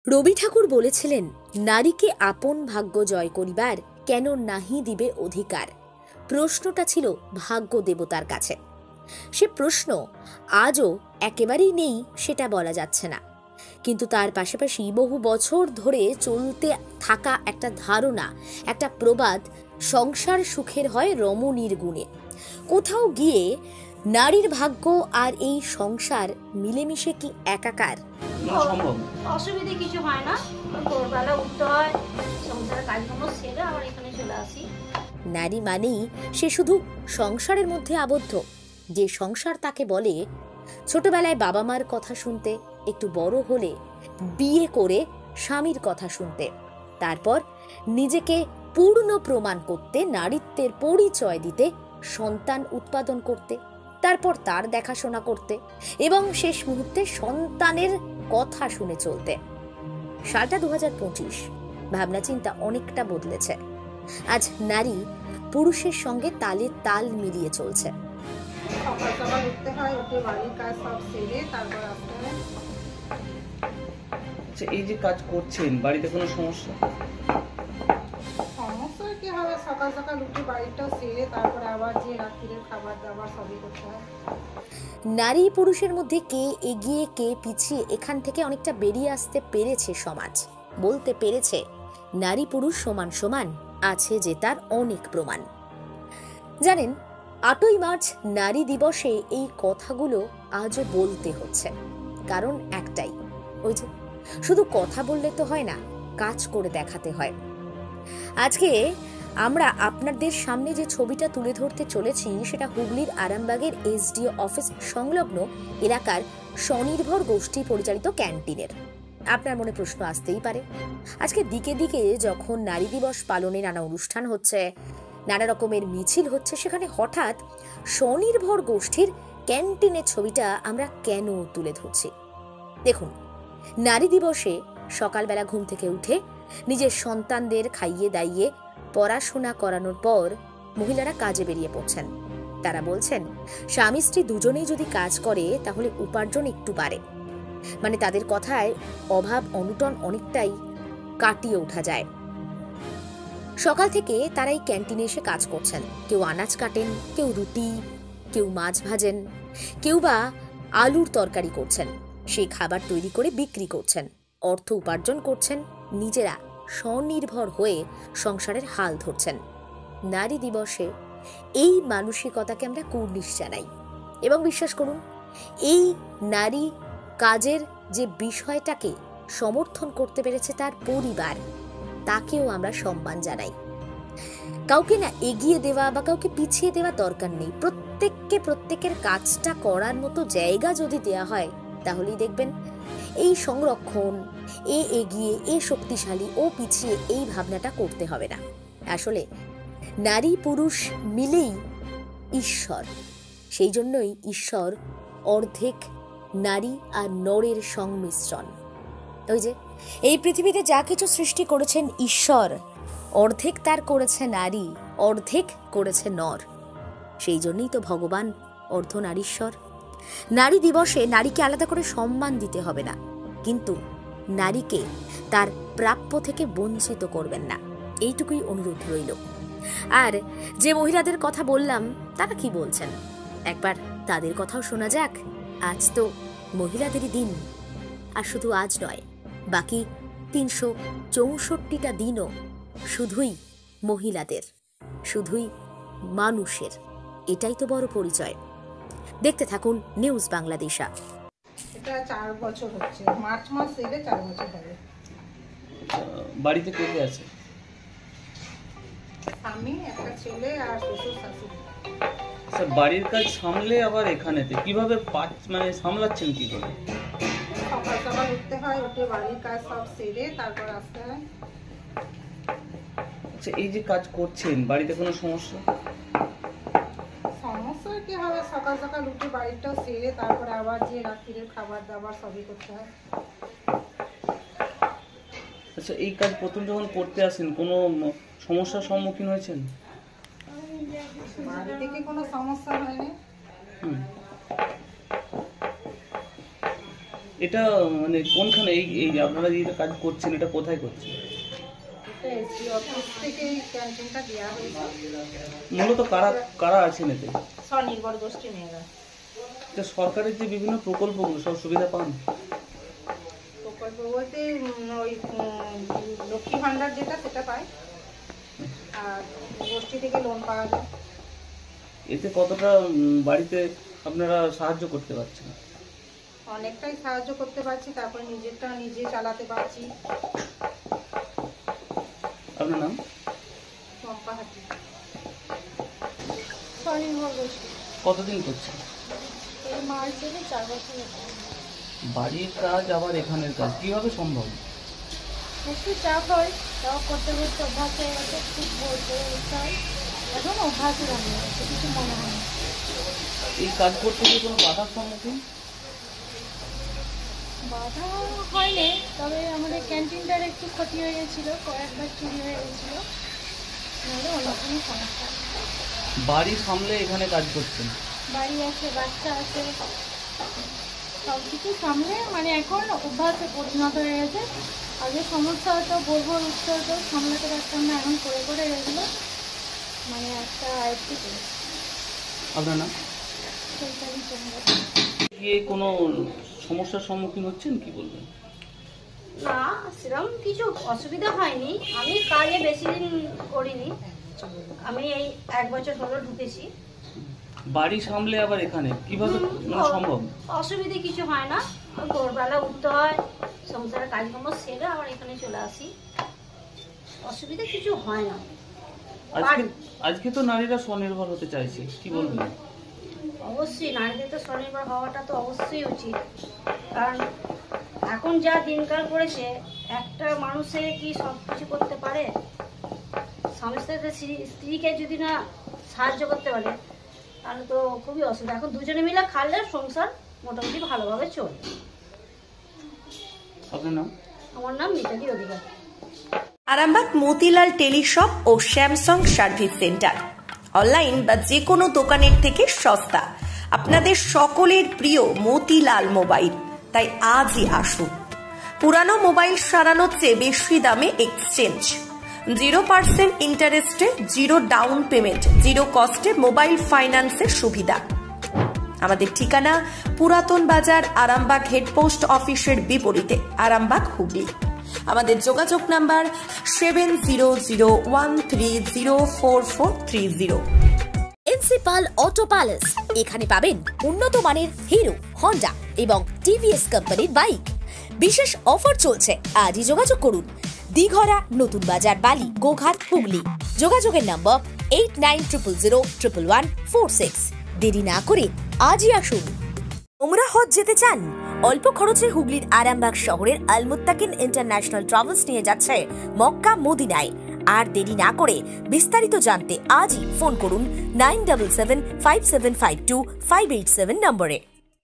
রবি ঠাকুর বলেছিলেন, নারীকে আপন ভাগ্য জয় করিবার কেন নাহি দিবে অধিকার। প্রশ্নটা ছিল ভাগ্য দেবতার কাছে। সে প্রশ্ন আজও একেবারেই নেই সেটা বলা যাচ্ছে না, কিন্তু তার পাশাপাশি বহু বছর ধরে চলতে থাকা একটা ধারণা, একটা প্রবাদ, সংসার সুখের হয় রমণীর গুণে। কোথাও গিয়ে নারীর ভাগ্য আর এই সংসার মিলেমিশে কি একাকার? অসুবিধে কিছু হয় না, ভোরবেলা উঠতে হয়, সংসারের কাজকর্ম সেরে আবার এখানে চলে আসি। নারী মানেই সে শুধু সংসারের মধ্যে আবদ্ধ, যে সংসার তাকে বলে ছোটবেলায় বাবা মার কথা শুনতে, একটু বড় হলে বিয়ে করে স্বামীর কথা শুনতে, তারপর নিজেকে পূর্ণ প্রমাণ করতে, নারীত্বের পরিচয় দিতে, সন্তান উৎপাদন করতে, তারপর তার দেখাশোনা করতে এবং শেষ মুহূর্তে সন্তানের কথা শুনে চলতে। সালটা 2025, ভাবনা চিন্তা অনেকটা বদলেছে। আজ নারী পুরুষের সঙ্গে তালে তাল মিলিয়ে চলছে। সকাল সকাল উঠতে হয়, উঠে বাড়ির কাজ সব সেরে তারপর আসতে হয়। আচ্ছা, এই যে কাজ করছেন, বাড়িতে কোনো সমস্যা? সমস্যা কি হবে, সকাল সকাল উঠে বাড়িটাও সেরে তারপরে আবার যে রাত্রির খাবার দাবার সবই করতে হয়। নারী পুরুষের মধ্যে কে এগিয়ে কে পিছিয়ে, এখান থেকে অনেকটা বেরিয়ে আসতে পেরেছে সমাজ। বলতে পেরেছে নারী পুরুষ সমান সমান, আছে যে তার অনেক প্রমাণ। জানেন, 8ই মার্চ নারী দিবসে এই কথাগুলো আজও বলতে হচ্ছে, কারণ একটাই, ওই যে শুধু কথা বললে তো হয় না, কাজ করে দেখাতে হয়। আজকে আমরা আপনাদের সামনে যে ছবিটা তুলে ধরতে চলেছি সেটা হুগলির আরামবাগের এসডিও অফিস সংলগ্ন এলাকার স্বনির্ভর গোষ্ঠী পরিচালিত ক্যান্টিনের। আপনার মনে প্রশ্ন আসতেই পারে, আজকে দিকে দিকে যখন নারী দিবস পালনে নানা অনুষ্ঠান হচ্ছে, নানা রকমের মিছিল হচ্ছে, সেখানে হঠাৎ স্বনির্ভর গোষ্ঠীর ক্যান্টিনের ছবিটা আমরা কেন তুলে ধরছি? দেখুন, নারী দিবসে সকালবেলা ঘুম থেকে উঠে নিজের সন্তানদের খাইয়ে দাইয়ে পড়াশোনা করানোর পর মহিলারা কাজে বেরিয়ে পড়ছেন। তারা বলছেন, স্বামী স্ত্রী দুজনেই যদি কাজ করে তাহলে উপার্জন একটু বাড়ে, মানে তাদের কথায় অভাব অনটন অনেকটাই কাটিয়ে ওঠা যায়। সকাল থেকে তারা এই ক্যান্টিনে এসে কাজ করছেন। কেউ আনাজ কাটেন, কেউ রুটি, কেউ মাছ ভাজেন, কেউ বা আলুর তরকারি করছেন। সেই খাবার তৈরি করে বিক্রি করছেন, অর্থ উপার্জন করছেন, নিজেরা স্বনির্ভর হয়ে সংসারের হাল ধরছেন। নারী দিবসে এই মানসিকতাকে আমরা কুর্নিশ জানাই এবং বিশ্বাস করুন, এই নারী কাজের যে বিষয়টাকে সমর্থন করতে পেরেছে তার পরিবার, তাকেও আমরা সম্মান জানাই। কাউকে না এগিয়ে দেওয়া বা কাউকে পিছিয়ে দেওয়া দরকার নেই। প্রত্যেককে প্রত্যেকের কাজটা করার মতো জায়গা যদি দেয়া হয়, তাহলেই দেখবেন এই সংরক্ষণ, এ এগিয়ে, এ শক্তিশালী, ও পিছিয়ে, এই ভাবনাটা করতে হবে না। আসলে নারী পুরুষ মিলেই ঈশ্বর। সেই জন্যই ঈশ্বর অর্ধেক নারী আর নরের সংমিশ্রণ। ওই যে এই পৃথিবীতে যা কিছু সৃষ্টি করেছেন ঈশ্বর, অর্ধেক তার করেছে নারী, অর্ধেক করেছে নর। সেই জন্যই তো ভগবান অর্ধনারীশ্বর। নারী দিবসে নারীকে আলাদা করে সম্মান দিতে হবে না, কিন্তু নারীকে তার প্রাপ্য থেকে বঞ্চিত করবেন না, এইটুকুই অনুরোধ রইল। আর যে মহিলাদের কথা বললাম তারা কি বলছেন, একবার তাদের কথাও শোনা যাক। আজ তো মহিলাদেরই দিন, আর শুধু আজ নয়, বাকি 364টা দিনও শুধুই মহিলাদের, শুধুই মানুষের। এটাই তো বড় পরিচয়। দেখতে থাকুন নিউজ বাংলাদেশা। এটা 4 বছর হচ্ছে, মার্চ মাস এলে 4 বছর হবে। বাড়িতে কে কে আছে? আমি, একটা ছেলে আর শ্বশুর শাশুড়ি। আচ্ছা, বাড়ির কাজ সামলে আবার এখানেতে কিভাবে মানে সামলাচ্ছেন কি করে? সকাল সকাল উঠতে হয়, উঠে বাড়ির কাজ সব সেরে তারপর আসতে হয়। আচ্ছা, এই যে কাজ করছেন, বাড়িতে কোনো সমস্যা? সমস্যা কি হবে, সকাল সকাল উঠে বাড়িটাও সেরে তারপরে আবার যে রাত্রির খাবার দাবার সবই করতে হয়। আচ্ছা, এই কাজ প্রথম যখন করতে আসেন কোনো সমস্যার সম্মুখীন হয়েছেন? বাড়ি থেকে কোনো সমস্যা হয়নি। এটা মানে কোনখানে এই এই আপনারা যেটা কাজ করছেন এটা কোথায় করছেন? এটা এসি অফিস থেকে এই ক্যান্টিনটা দেওয়া হয়েছে। মূলত কারা কারা আছেন এতে? স্বনির্ভর গোষ্ঠী মেয়েরা। এটা সরকারের যে বিভিন্ন প্রকল্পগুলো সব সুবিধা পান? প্রকল্প বলতে ওই লক্ষ্মী ভাণ্ডার যেটা সেটা পায়, আর গোষ্ঠী থেকে লোন পাওয়া যায়। এতে কতটা বাড়িতে আপনারা সাহায্য করতে পারছেন? অনেকটাই সাহায্য করতে পারছি, তারপরে নিজেরটা নিজে চালাতে পারছি। আপনার নাম? চম্পা হাতি। স্বনির্ভর গোষ্ঠী কতদিন করছেন? এই মার্চ থেকে 4 বছর। বাড়ির কাজ আবার এখানের কাজ কিভাবে সম্ভব? একটু চাপ হয়, তাও করতে করতে অভ্যাস হয়ে গেছে। খুব বলতে উঠতে হয়, এখন অভ্যাসই হয়ে গেছে, কিছু মনে হয় না। এই কাজ করতে গিয়ে কোনো বাধার সম্মুখীন? বাধা হয়নি, তবে আমাদের ক্যান্টিনটার একটু ক্ষতি হয়ে গেছিলো, কয়েকবার চুরি হয়ে গেছিলো, নাহলে অন্য কোনো সমস্যা নেই। বাড়ি সামলে এখানে কাজ করছেন? বাড়ি আছে, বাচ্চা আছে, সব কিছু সামনে মানে এখন অভ্যাসে পরিণত হয়ে গেছে। আগে সমস্যা হতো, বলবো উঠতে হতো, সামলাতে পারতাম না, এখন করে করে এগুলো মানে একটা আয়ত্তি করে আপনার নাম? সেইটাই চলে গেছে। গিয়ে কোনো সমস্যার সম্মুখীন হচ্ছেন কি বলবেন? না, সেরকম কিছু অসুবিধা হয়নি। আমি কাজে বেশি দিন করিনি, আমি এই 1 বছর হলো ঢুকেছি। বাড়ি সামলে আবার এখানে কিভাবে মানে সম্ভব? অসুবিধে কিছু হয় না, ভোরবেলা উঠতে হয়, সংসারের কাজকর্ম সেরে আবার এখানে চলে আসি, অসুবিধা কিছু হয় না। আজকে তো নারীরা স্বনির্ভর হতে চাইছে, কি বলবেন? অবশ্যই নারীদের তো স্বনির্ভর হওয়াটা তো অবশ্যই উচিত, কারণ এখন যা দিনকাল পড়েছে, একটা মানুষে কি সব কিছু করতে পারে? স্বামী স্ত্রীকে যদি না সাহায্য করতে পারে তাহলে তো খুবই অসুবিধা। এখন দুজনে মিলে খালে সংসার মোটামুটি ভালোভাবে চলবে। আপনার নাম? আমার নাম মিতালি অধিকারী। আরামবাগ মতিলাল টেলিশপ ও স্যামসাং সার্ভিস সেন্টার অনলাইন বা যে কোনো দোকানের থেকে সস্তা। আপনাদের সকলের প্রিয় মতিলাল মোবাইল, তাই আজই আসুন। পুরানো মোবাইল সারানোর চেয়ে বেশি দামে এক্সচেঞ্জ, 0% ইন্টারেস্টে, 0 ডাউন পেমেন্ট, 0 কস্টে মোবাইল ফাইন্যান্সের সুবিধা। আমাদের ঠিকানা পুরাতন বাজার, আরামবাগ হেডপোস্ট অফিসের বিপরীতে, আরামবাগ, হুগলি। আমাদের যোগাযোগ নাম্বার 7001304430। প্রিন্সিপাল অটো প্যালেস, এখানে পাবেন উন্নত মানের হিরো, হন্ডা এবং টিভিএস কোম্পানির বাইক। বিশেষ অফার চলছে, আজই যোগাযোগ করুন। দিঘরা, নতুন বাজার, বালি, গোঘাট, হুগলি। যোগাযোগের নম্বর 8900011146। দেরি না করে আজই আসুন। ওমরা হজ যেতে চান? অল্প খরচে হুগলির আরামবাগ শহরের আল মুত্তাকিন ইন্টারন্যাশনাল ট্রাভেলস নিয়ে যাচ্ছে মক্কা মদিনায়। আর দেরি না করে বিস্তারিত জানতে আজই ফোন করুন 9775752587 নম্বরে।